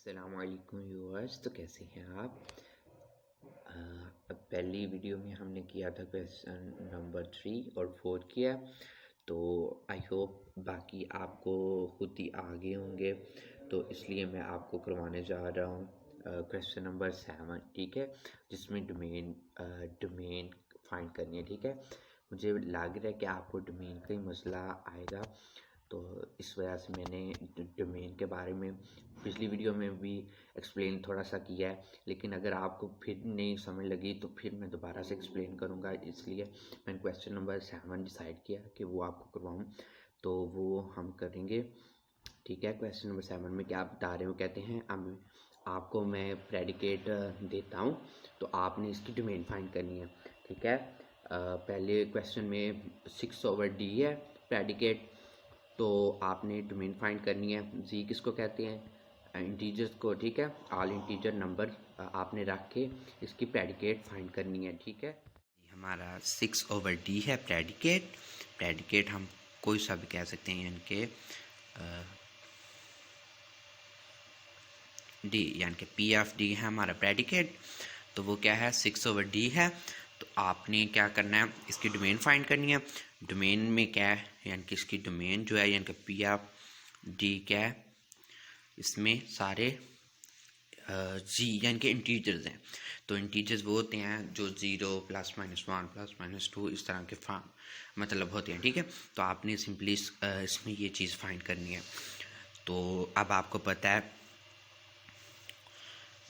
अस्सलामुअलैकुम व्यूअर्स। तो कैसे हैं आप? अब पहली वीडियो में हमने किया था क्वेश्चन नंबर 3 और 4 किया, तो आई होप बाकी आपको खुद ही आ गए होंगे, तो इसलिए मैं आपको करवाने जा रहा हूँ क्वेश्चन नंबर 7, ठीक है, जिसमें डोमेन फाइंड करनी है। ठीक है, मुझे लग रहा है कि आपको डोमेन का ही मसला आएगा, तो इस वजह से मैंने डोमेन के बारे में पिछली वीडियो में भी एक्सप्लेन थोड़ा सा किया है, लेकिन अगर आपको फिर नहीं समझ लगी तो फिर मैं दोबारा से एक्सप्लेन करूँगा। इसलिए मैंने क्वेश्चन नंबर 7 डिसाइड किया कि वो आपको करवाऊँ, तो वो हम करेंगे। ठीक है, क्वेश्चन नंबर 7 में क्या बता रहे हो, कहते हैं अब आपको मैं प्रेडिकेट देता हूँ, तो आपने इसकी डोमेन फाइंड करनी है। ठीक है, पहले क्वेश्चन में 6/d है प्रेडिकेट, तो आपने डोमेन फाइंड करनी है। जी किसको कहते हैं? इंटीजर्स को। ठीक है, ऑल इंटीजर नंबर आपने रख के इसकी प्रेडिकेट फाइंड करनी है। ठीक है, हमारा 6/d है प्रेडिकेट हम कोई सा भी कह सकते हैं, यानी कि डी, यानी कि p(d) है हमारा प्रेडिकेट, तो वो क्या है 6/d है। तो आपने क्या करना है, इसकी डोमेन फाइंड करनी है। डोमेन में क्या है, यानी कि इसकी डोमेन जो है यानी कि p(d) क्या है, इसमें सारे जी यानी कि इंटीजर्स हैं। तो इंटीजर्स वो होते हैं जो 0 +-1 +-2 इस तरह के मतलब होते हैं। ठीक है, तो आपने सिंपली इसमें ये चीज़ फाइंड करनी है। तो अब आपको पता है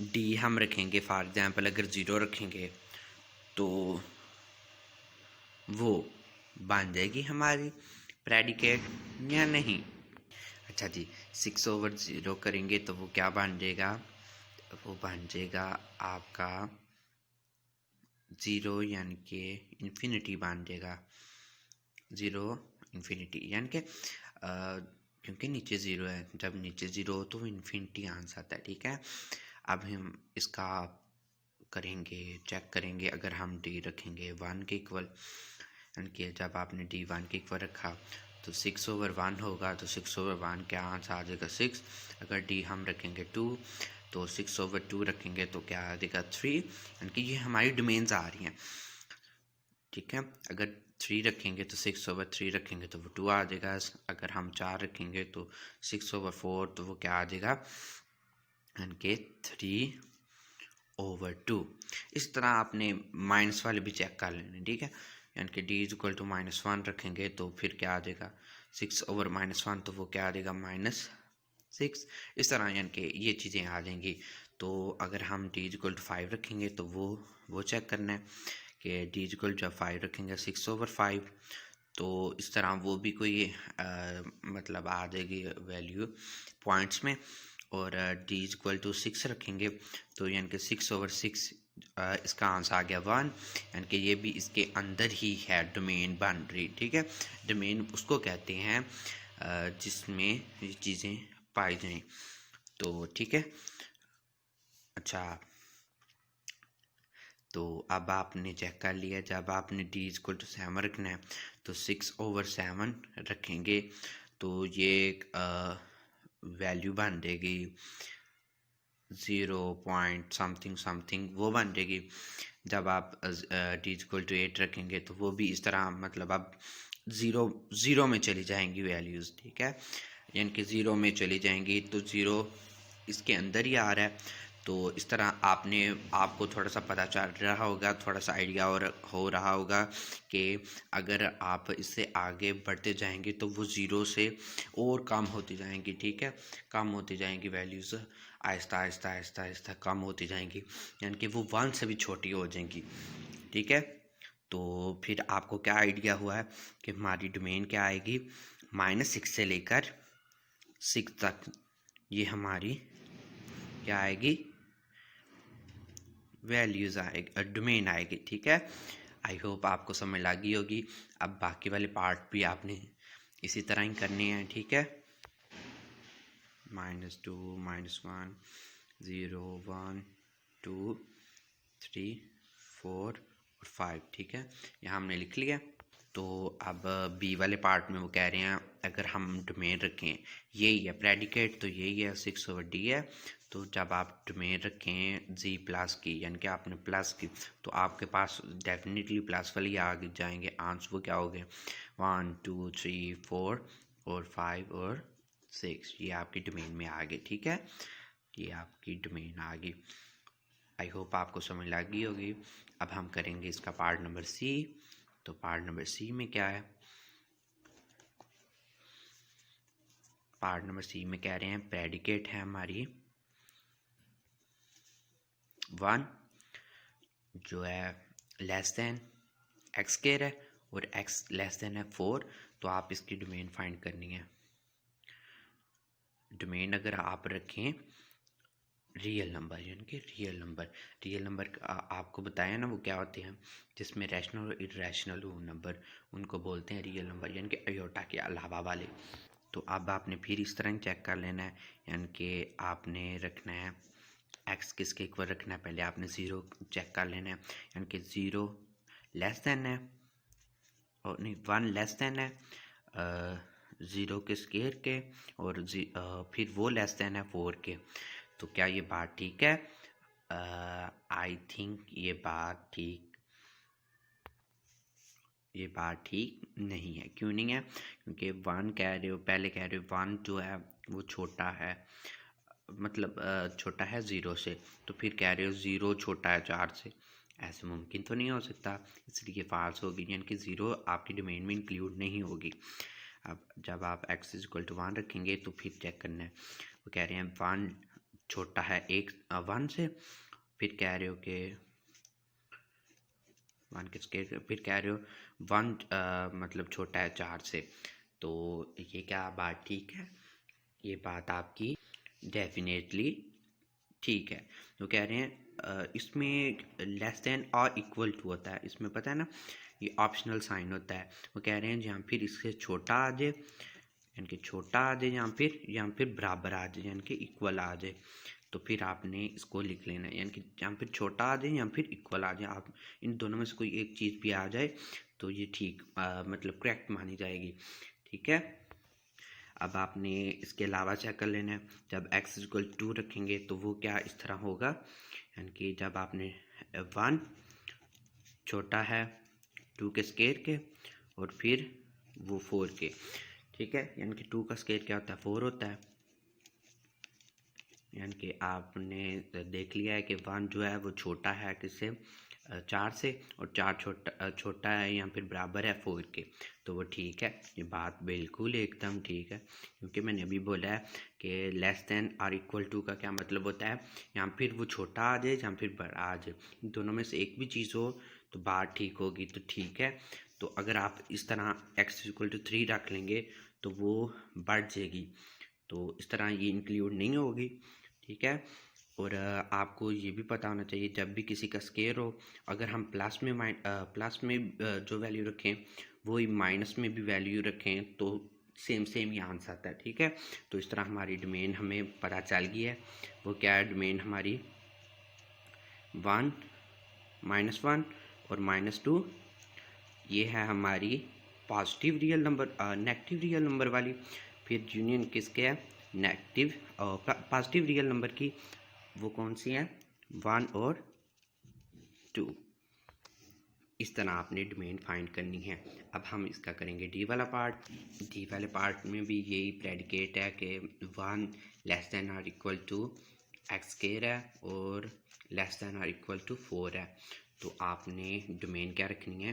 डी हम रखेंगे, फॉर एग्जांपल अगर 0 रखेंगे तो वो बन जाएगी हमारी प्रेडिकेट या नहीं। अच्छा जी, 6/0 करेंगे तो वो क्या बन जाएगा, वो बन जाएगा आपका 0 यानी कि इन्फिनिटी बन जाएगा, 0 इन्फिनिटी, यानी कि क्योंकि नीचे 0 है, जब नीचे 0 हो तो वो इन्फिनिटी आंसर आता है। ठीक है, अब हम इसका करेंगे, चेक करेंगे। अगर हम डी रखेंगे 1 के इक्वल, यानी कि जब आपने डी 1 के इक्वल रखा तो 6/1 होगा, तो 6/1 क्या आंसर आ जाएगा 6। अगर डी हम रखेंगे 2 तो 6/2 रखेंगे तो क्या आ जाएगा 3, यानी कि ये हमारी डोमेन्स आ रही हैं। ठीक है, अगर 3 रखेंगे तो 6/3 रखेंगे तो वो 2 आ जाएगा। अगर हम 4 रखेंगे तो 6/4, तो वो क्या आ जाएगा, यानी कि 3/2। इस तरह आपने माइनस वाले भी चेक कर लेने। ठीक है, यानी कि d = -1 रखेंगे तो फिर क्या आ जाएगा 6/-1, तो वो क्या आ जाएगा -6। इस तरह यानी कि ये चीज़ें आ जाएंगी। तो अगर हम d = 5 रखेंगे तो वो चेक करना है कि d = 5 रखेंगे 6/5, तो इस तरह वो भी कोई मतलब आ जाएगी वैल्यू पॉइंट्स में। और d = 6 रखेंगे तो यानी कि 6/6 इसका आंसर आ गया 1, यानी कि ये भी इसके अंदर ही है डोमेन बन रही। ठीक है, डोमेन उसको कहते हैं जिसमें ये चीज़ें पाई जाएं। तो ठीक है, अच्छा, तो अब आपने चेक कर लिया। जब आपने d = 7 रखना है तो 6/7 रखेंगे तो ये एक वैल्यू बन जाएगी 0.समथिंग वो बन जाएगी। जब आप d = 8 रखेंगे तो वो भी इस तरह, मतलब अब 0 में चली जाएंगी वैल्यूज़। ठीक है, यानी कि 0 में चली जाएंगी, तो 0 इसके अंदर ही आ रहा है। तो इस तरह आपको थोड़ा सा पता चल रहा होगा, थोड़ा सा आइडिया और हो रहा होगा कि अगर आप इससे आगे बढ़ते जाएंगे तो वो 0 से और कम होती जाएंगी। ठीक है, कम होती जाएंगी वैल्यूज़, आहिस्ता आहिस्ता आहिस्ता आहिस्ता कम होती जाएंगी, यानी कि वो 1 से भी छोटी हो जाएंगी। ठीक है, तो फिर आपको क्या आइडिया हुआ है कि हमारी डोमेन क्या आएगी, -6 से लेकर 6 तक ये हमारी क्या आएगी, वैल्यूज़ आएगी, डोमेन आएगी। ठीक है, आई होप आपको समझ लगी होगी। अब बाकी वाले पार्ट भी आपने इसी तरह ही करने हैं। ठीक है, -2 -1 0 1 2 3 4 और 5। ठीक है, यहाँ हमने लिख लिया। तो अब बी वाले पार्ट में वो कह रहे हैं अगर हम डोमेन रखें, यही है प्रेडिकेट, तो यही है 6/d है। तो जब आप डोमेन रखें जी प्लस की, यानी कि आपने प्लस की, तो आपके पास डेफिनेटली प्लस वाली आ जाएंगे आंसर। वो क्या हो गए 1 2 3 4 और 5 और 6, ये आपकी डोमेन में आ गए। ठीक है, ये आपकी डोमेन आ गई। आई होप आपको समझ लग गई होगी। अब हम करेंगे इसका पार्ट नंबर सी। तो पार्ट नंबर सी में क्या है, पार्ट नंबर सी में कह रहे हैं प्रेडिकेट है हमारी 1 जो है लेस देन एक्स स्क्वायर है और एक्स लेस देन है 4। तो आप इसकी डोमेन फाइंड करनी है। डोमेन अगर आप रखें रियल नंबर, यानी कि रियल नंबर आपको बताया ना वो क्या होते हैं, जिसमें रैशनल और इरेशनल हो नंबर, उनको बोलते हैं रियल नंबर, यानी कि अयोटा के अलावा वाले। तो अब आपने फिर इस तरह चेक कर लेना है, यानी कि आपने रखना है एक्स किसके इक्वल रखना है, पहले आपने ज़ीरो चेक कर लेना है, यानी कि ज़ीरो लेस देन है और नहीं 1 लेस देन है ज़ीरो के स्क्वायर के, और फिर वो लेस देन है 4 के। तो क्या ये बात ठीक है? आई थिंक ये बात ठीक नहीं है। क्यों नहीं है? क्योंकि 1 कह रहे हो, पहले कह रहे हो 1 जो है वो छोटा है, मतलब छोटा है 0 से, तो फिर कह रहे हो 0 छोटा है 4 से। ऐसे मुमकिन तो नहीं हो सकता, इसलिए फाल्स होगी, यानी कि 0 आपकी डोमेन में इंक्लूड नहीं होगी। अब जब आप x इक्वल टू 1 रखेंगे तो फिर चेक करना है, वो कह रहे हैं 1 छोटा है 1 से, फिर कह रहे हो कि 1 के स्क्वायर, फिर कह रहे हो 1 मतलब छोटा है 4 से। तो ये क्या बात ठीक है? ये बात आपकी डेफिनेटली ठीक है। तो कह रहे हैं इसमें लेस देन और इक्वल टू होता है, इसमें पता है ना ये ऑप्शनल साइन होता है। वो कह रहे हैं जहाँ फिर इससे छोटा आ जाए, यानी कि छोटा आ जाए, यहाँ फिर बराबर आ जाए, यानी कि इक्वल आ जाए, तो फिर आपने इसको लिख लेना है, यानी कि यहाँ फिर छोटा आ जाए या फिर इक्वल आ जाए। आप इन दोनों में से कोई एक चीज़ भी आ जाए तो ये ठीक मतलब करेक्ट मानी जाएगी। ठीक है, अब आपने इसके अलावा चेक कर लेना है, जब x इक्वल 2 रखेंगे तो वो क्या इस तरह होगा, यानी कि जब आपने 1 छोटा है 2 के स्क्वायर के और फिर वो 4 के। ठीक है, यानी कि 2 का स्क्वायर क्या होता है 4 होता है, यानी कि आपने देख लिया है कि 1 जो है वो छोटा है किससे 4 से, और 4 छोटा है या फिर बराबर है 4 के। तो वो ठीक है, ये बात बिल्कुल एकदम ठीक है, क्योंकि मैंने अभी बोला है कि लेस देन और इक्वल टू का क्या मतलब होता है, या फिर वो छोटा आ जाए या फिर बड़ा आ जाए, दोनों में से एक भी चीज़ हो तो बात ठीक होगी। तो ठीक है, तो अगर आप इस तरह x इक्वल टू 3 रख लेंगे तो वो बढ़ जाएगी, तो इस तरह ये इंक्लूड नहीं होगी। ठीक है, और आपको ये भी पता होना चाहिए जब भी किसी का स्केयर हो, अगर हम प्लस में जो वैल्यू रखें वो ही माइनस में भी वैल्यू रखें तो सेम ही आंसर आता है। ठीक है, तो इस तरह हमारी डोमेन हमें पता चल गई है। वो क्या है डोमेन हमारी 1 -1 और -2, ये है हमारी positive real number negative real number वाली। फिर यूनियन किसके है नेगेटिव पॉजिटिव रियल नंबर की, वो कौन सी है 1 और 2। इस तरह आपने डोमेन फाइंड करनी है। अब हम इसका करेंगे डी वाला पार्ट। डी वाले पार्ट में भी यही प्रेडिकेट है कि 1 लेस देन और इक्वल टू एक्स स्क्वायर है और लेस देन और इक्वल टू 4 है। तो आपने डोमेन क्या रखनी है,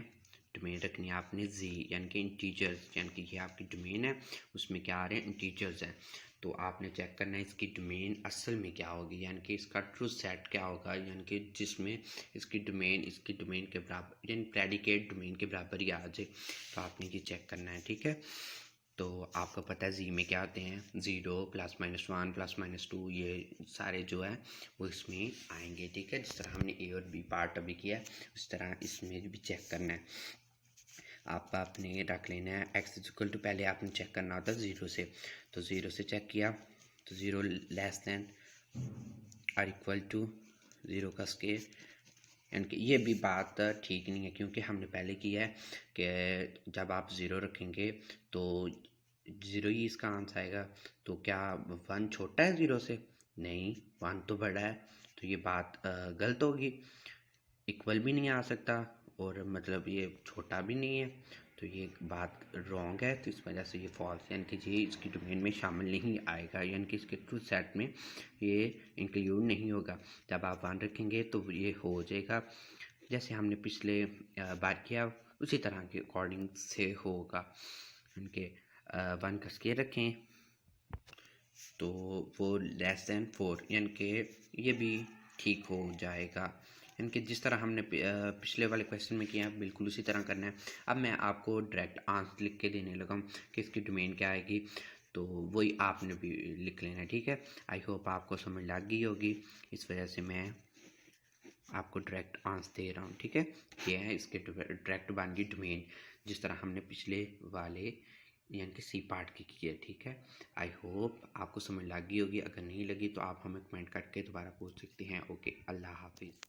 डोमेन रखनी है आपने जी, यानी कि इंटीजर्स, यानी कि ये आपकी डोमेन है उसमें क्या आ रहे हैं इंटीजर्स हैं। तो आपने चेक करना है इसकी डोमेन असल में क्या होगी, यानी कि इसका ट्रू सेट क्या होगा, यानी कि जिसमें इसकी डोमेन के बराबर, यानी प्रेडिकेट डोमेन के बराबर ही आ जाए। तो आपने ये चेक करना है। ठीक है, तो आपको पता है जी में क्या आते हैं 0 +-1 +-2, ये सारे जो है वो इसमें आएंगे। ठीक है, जिस तरह हमने ए और बी पार्ट अभी किया है उस तरह इसमें भी चेक करना है। आपने रख लेना है x इक्वल टू, पहले आपने चेक करना होता है 0 से, तो 0 से चेक किया तो 0 लेस देन और इक्वल टू 0 का स्क्वायर यानी कि ये भी बात ठीक नहीं है, क्योंकि हमने पहले किया है कि जब आप ज़ीरो रखेंगे तो ज़ीरो ही इसका आंसर आएगा। तो क्या 1 छोटा है ज़ीरो से? नहीं, 1 तो बड़ा है। तो ये बात गलत होगी, इक्वल भी नहीं आ सकता और मतलब ये छोटा भी नहीं है, तो ये बात रॉन्ग है। तो इस वजह से ये फॉल्स है, यानी कि ये इसकी डोमेन में शामिल नहीं आएगा, यानी कि इसके ट्रू सेट में ये इंक्लूड नहीं होगा। जब आप 1 रखेंगे तो ये हो जाएगा, जैसे हमने पिछले बार किया उसी तरह के अकॉर्डिंग से होगा। इनके 1 का स्केयर रखें तो वो लेस दैन 4, यानी कि ये भी ठीक हो जाएगा। यानी कि जिस तरह हमने पिछले वाले क्वेश्चन में किया बिल्कुल उसी तरह करना है। अब मैं आपको डायरेक्ट आंसर लिख के देने लगा हूँ कि इसकी डोमेन क्या आएगी, तो वही आपने भी लिख लेना है, ठीक है। आई होप आपको समझ लग गई होगी, इस वजह से मैं आपको डायरेक्ट आंसर दे रहा हूँ, ठीक है। ये है इसके डायरेक्ट बन गई डोमेन, जिस तरह हमने पिछले वाले यानी कि सी पार्ट की है, ठीक है। आई होप आपको समझ लग गई होगी, अगर नहीं लगी तो आप हमें कमेंट करके दोबारा पूछ सकते हैं। ओके, अल्लाह हाफिज़।